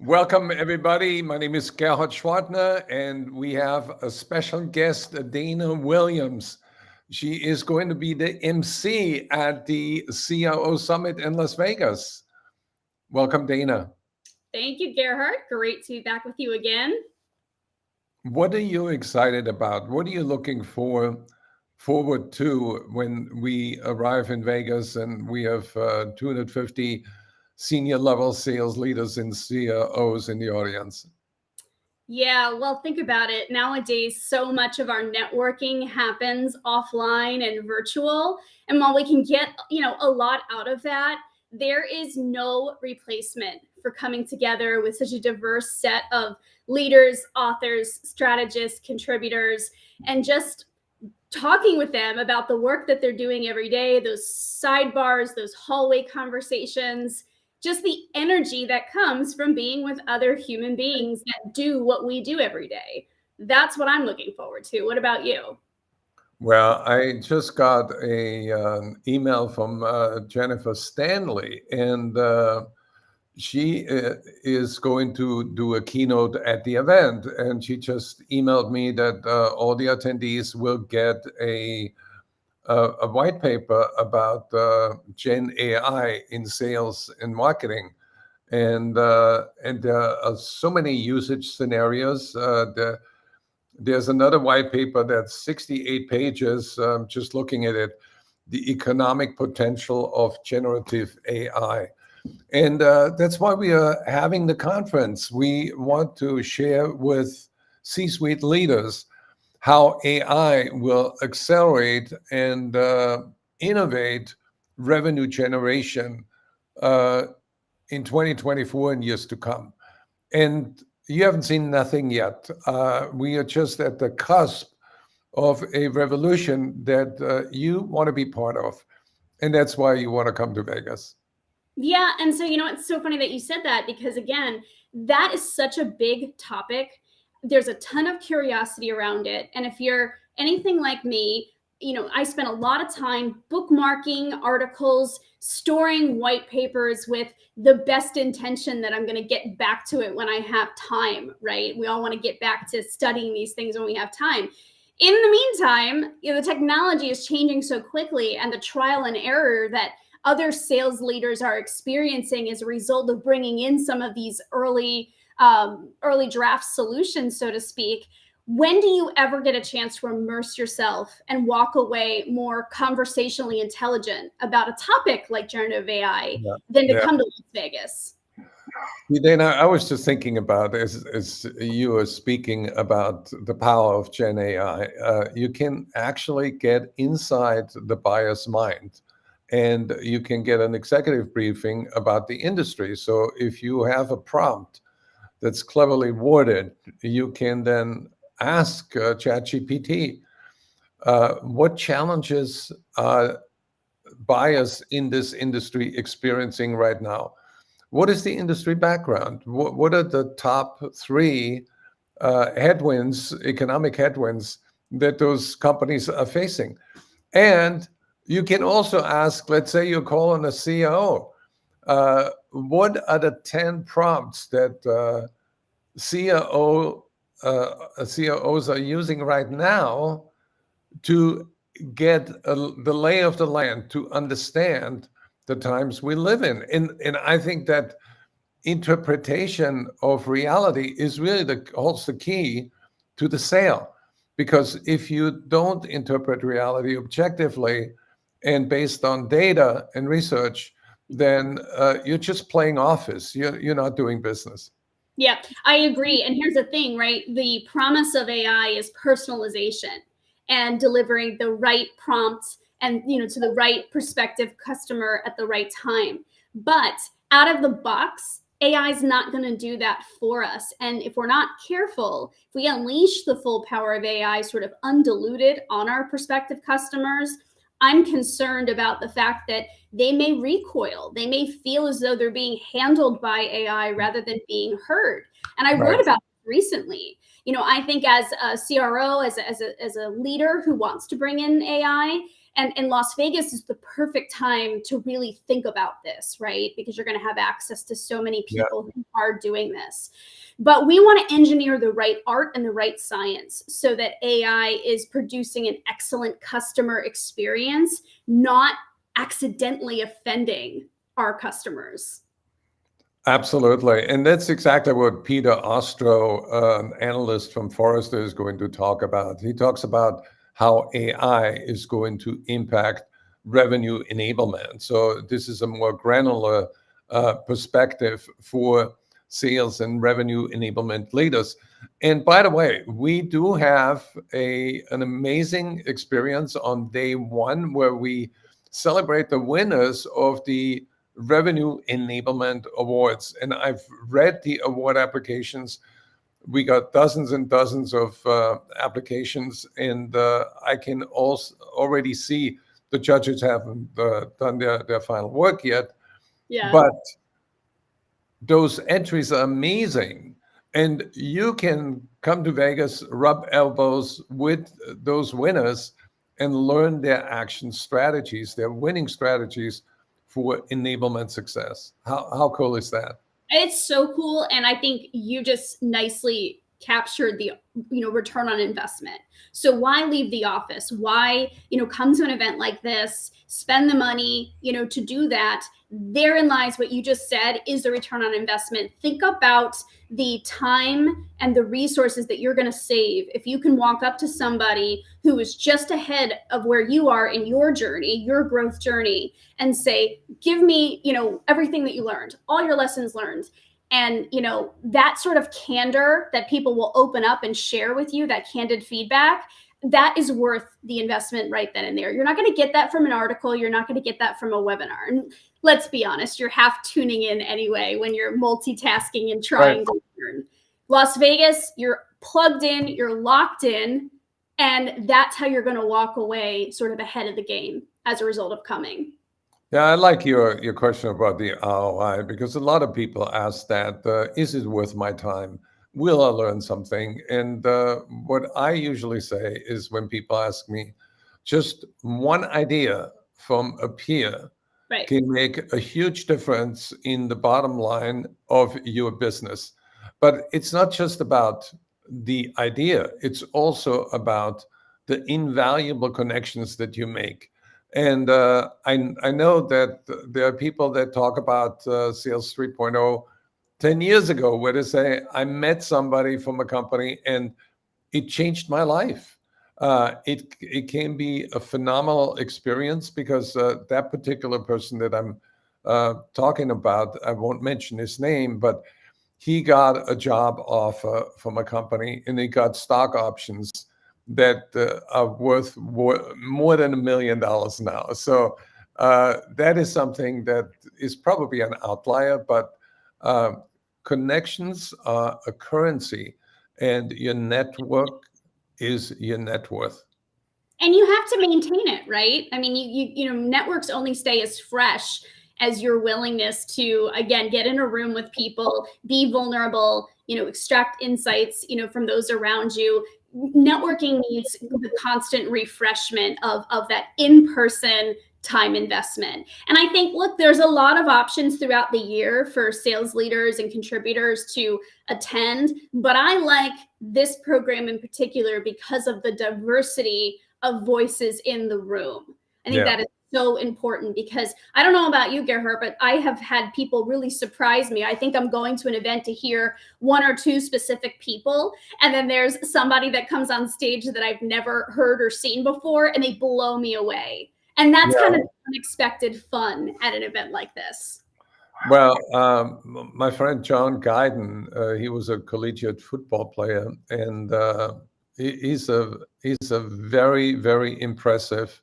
Welcome, everybody. My name is Gerhard Schwartner, and we have a special guest, Dayna Williams. She is going to be the MC at the CRO Summit in Las Vegas. Welcome, Dayna. Thank you, Gerhard. Great to be back with you again. What are you excited about? What are you looking forward to when we arrive in Vegas and we have 250 senior level sales leaders and CROs in the audience? Yeah, well, think about it. Nowadays, so much of our networking happens offline and virtual. And while we can get, a lot out of that, there is no replacement for coming together with such a diverse set of leaders, authors, strategists, contributors, and just talking with them about the work that they're doing every day, those sidebars, those hallway conversations, just the energy that comes from being with other human beings that do what we do every day. That's what I'm looking forward to. What about you? Well, I just got a email from Jennifer Stanley, and she is going to do a keynote at the event. And she just emailed me that all the attendees will get a white paper about Gen AI in sales and marketing. And there are so many usage scenarios. There's another white paper that's 68 pages, just looking at it, the economic potential of generative AI. And that's why we are having the conference. We want to share with C-suite leaders how AI will accelerate and innovate revenue generation uh, in 2024 and years to come. And you haven't seen nothing yet. We are just at the cusp of a revolution that you want to be part of. And that's why you want to come to Vegas. Yeah. And so, it's so funny that you said that because, again, that is such a big topic. There's a ton of curiosity around it. And if you're anything like me, I spent a lot of time bookmarking articles, storing white papers with the best intention that I'm going to get back to it when I have time, right? We all want to get back to studying these things when we have time. In the meantime, the technology is changing so quickly, and the trial and error that other sales leaders are experiencing as a result of bringing in some of these early draft solutions, so to speak. When do you ever get a chance to immerse yourself and walk away more conversationally intelligent about a topic like generative AI Yeah. than to Yeah. come to Las Vegas? Then I was just thinking about as you were speaking about the power of Gen AI, you can actually get inside the buyer's mind and you can get an executive briefing about the industry. So if you have a prompt that's cleverly worded, you can then ask ChatGPT, what challenges are buyers in this industry experiencing right now? What is the industry background? What are the top three headwinds, economic headwinds that those companies are facing? And you can also ask, let's say you're calling a CEO, what are the 10 prompts that CRO, CROs are using right now to get the lay of the land, to understand the times we live in. And I think that interpretation of reality is really holds the key to the sale. Because if you don't interpret reality objectively and based on data and research, then you're just playing office. You're not doing business. Yeah, I agree. And here's the thing, right? The promise of AI is personalization and delivering the right prompts and, to the right prospective customer at the right time. But out of the box, AI is not going to do that for us. And if we're not careful, if we unleash the full power of AI sort of undiluted on our prospective customers, I'm concerned about the fact that they may recoil. They may feel as though they're being handled by AI rather than being heard. And I Right. wrote about this recently. I think as a CRO, as a leader who wants to bring in AI, And Las Vegas is the perfect time to really think about this, right? Because you're going to have access to so many Yeah. people who are doing this. But we want to engineer the right art and the right science so that AI is producing an excellent customer experience, not accidentally offending our customers. Absolutely. And that's exactly what Peter Ostro, analyst from Forrester, is going to talk about. He talks about how AI is going to impact revenue enablement. So this is a more granular perspective for sales and revenue enablement leaders. And by the way, we do have an amazing experience on day one where we celebrate the winners of the Revenue Enablement Awards. And I've read the award applications. We got dozens and dozens of applications, and I can also already see the judges haven't done their final work yet. Yeah. But those entries are amazing. And you can come to Vegas, rub elbows with those winners, and learn their action strategies, their winning strategies for enablement success. How cool is that? It's so cool. And I think you just nicely captured the return on investment. So why leave the office? Why come to an event like this, spend the money to do that? Therein lies what you just said is the return on investment. Think about the time and the resources that you're going to save if you can walk up to somebody who is just ahead of where you are in your journey, your growth journey, and say, give me everything that you learned, all your lessons learned. And that sort of candor that people will open up and share with you, that candid feedback, that is worth the investment right then and there. You're not going to get that from an article. You're not going to get that from a webinar. And let's be honest, you're half tuning in anyway when you're multitasking and trying to learn. Las Vegas, you're plugged in, you're locked in, and that's how you're going to walk away sort of ahead of the game as a result of coming. Yeah, I like your question about the ROI, because a lot of people ask that, is it worth my time? Will I learn something? And what I usually say is, when people ask me, just one idea from a peer can make a huge difference in the bottom line of your business. But it's not just about the idea, it's also about the invaluable connections that you make. And I know that there are people that talk about Sales 3.0 10 years ago, where they say, I met somebody from a company and it changed my life. It can be a phenomenal experience, because that particular person that I'm talking about, I won't mention his name, but he got a job offer from a company, and he got stock options that are worth more than $1 million now. So that is something that is probably an outlier, but connections are a currency, and your network is your net worth. And you have to maintain it, right? I mean, networks only stay as fresh as your willingness to, again, get in a room with people, be vulnerable, extract insights, from those around you. Networking needs the constant refreshment of that in-person time investment. And I think, look, there's a lot of options throughout the year for sales leaders and contributors to attend, but I like this program in particular because of the diversity of voices in the room. I think that is so important, because I don't know about you, Gerhard, but I have had people really surprise me. I think I'm going to an event to hear one or two specific people, and then there's somebody that comes on stage that I've never heard or seen before, and they blow me away. And that's kind of unexpected fun at an event like this. Well, my friend John Guyton, he was a collegiate football player, and he's a very, very impressive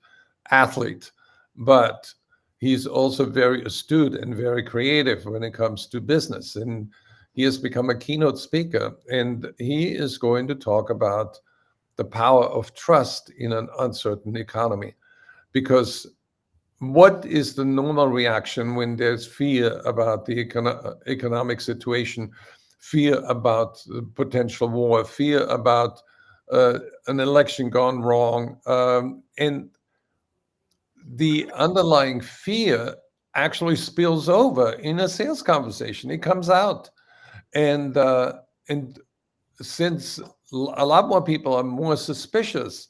athlete, but he's also very astute and very creative when it comes to business. And he has become a keynote speaker, and he is going to talk about the power of trust in an uncertain economy. Because what is the normal reaction when there's fear about the economic situation, fear about potential war, fear about an election gone wrong? And the underlying fear actually spills over in a sales conversation. It comes out, and since a lot more people are more suspicious,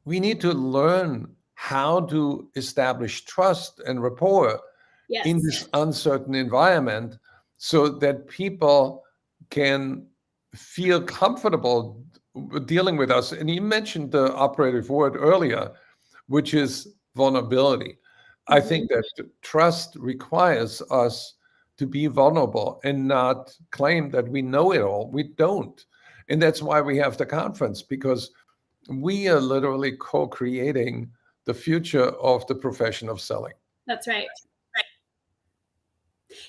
we need to learn how to establish trust and rapport in Yes. this uncertain environment so that people can feel comfortable dealing with us. And you mentioned the operative word earlier, which is vulnerability. I Mhm. think that trust requires us to be vulnerable and not claim that we know it all. We don't. And that's why we have the conference, because we are literally co-creating the future of the profession of selling. That's right.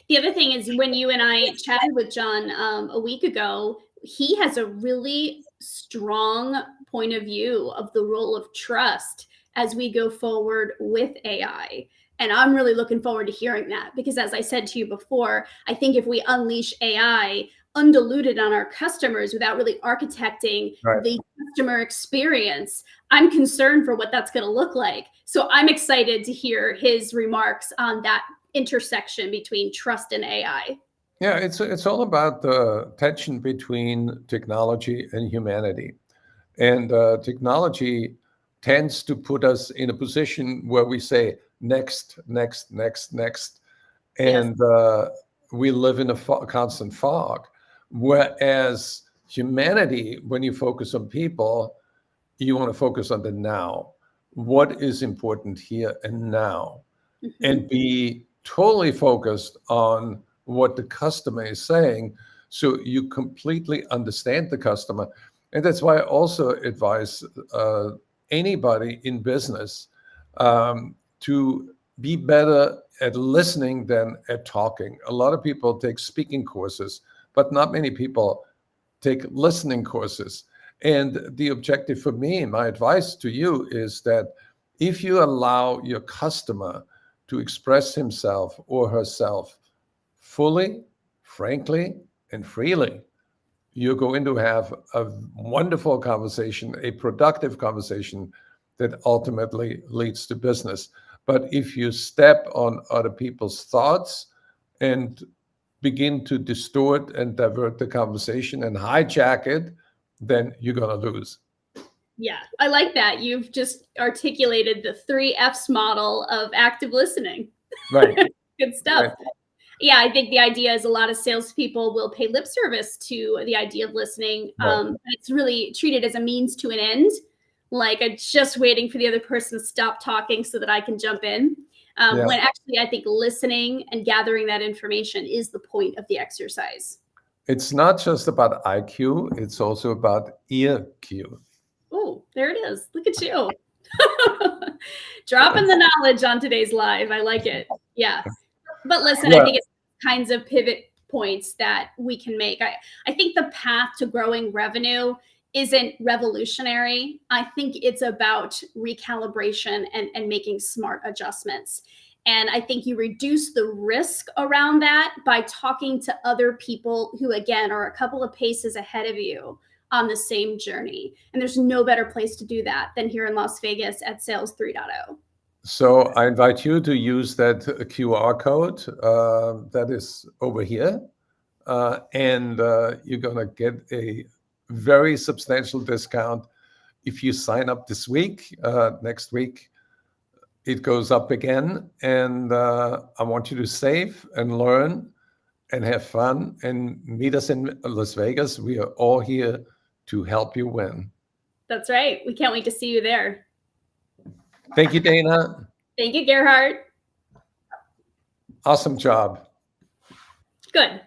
The other thing is, when you and I chatted with John a week ago, he has a really strong point of view of the role of trust as we go forward with AI. And I'm really looking forward to hearing that, because, as I said to you before, I think if we unleash AI undiluted on our customers without really architecting Right. the customer experience, I'm concerned for what that's going to look like. So I'm excited to hear his remarks on that intersection between trust and AI. Yeah, it's all about the tension between technology and humanity. And technology tends to put us in a position where we say next, next, next, next, Yes. and we live in a constant fog. Whereas humanity, when you focus on people, you want to focus on the now. What is important here and now? Mhm. And be totally focused on what the customer is saying, so you completely understand the customer. And that's why I also advise anybody in business to be better at listening than at talking. A lot of people take speaking courses, but not many people take listening courses. And the objective for me, my advice to you, is that if you allow your customer to express himself or herself fully, frankly, and freely, you're going to have a wonderful conversation, a productive conversation that ultimately leads to business. But if you step on other people's thoughts and begin to distort and divert the conversation and hijack it, then you're going to lose. Yeah, I like that. You've just articulated the 3 F's model of active listening. Right. Good stuff. Right. Yeah, I think the idea is a lot of salespeople will pay lip service to the idea of listening. Right. It's really treated as a means to an end. Like, I'm just waiting for the other person to stop talking so that I can jump in. Yeah. When actually, I think listening and gathering that information is the point of the exercise. It's not just about IQ, it's also about ear cue. Oh, there it is. Look at you. Dropping the knowledge on today's live. I like it. Yeah. But listen, I Well, think it's kinds of pivot points that we can make. I think the path to growing revenue isn't revolutionary. I think it's about recalibration and making smart adjustments. And I think you reduce the risk around that by talking to other people who, again, are a couple of paces ahead of you on the same journey. And there's no better place to do that than here in Las Vegas at Sales 3.0. so I invite you to use that QR code that is over here, and you're going to get a very substantial discount if you sign up this week. Next week, it goes up again, and I want you to save and learn and have fun and meet us in Las Vegas. We are all here to help you win. That's right. We can't wait to see you there. Thank you, Dayna. Thank you, Gerhard. Awesome job. Good.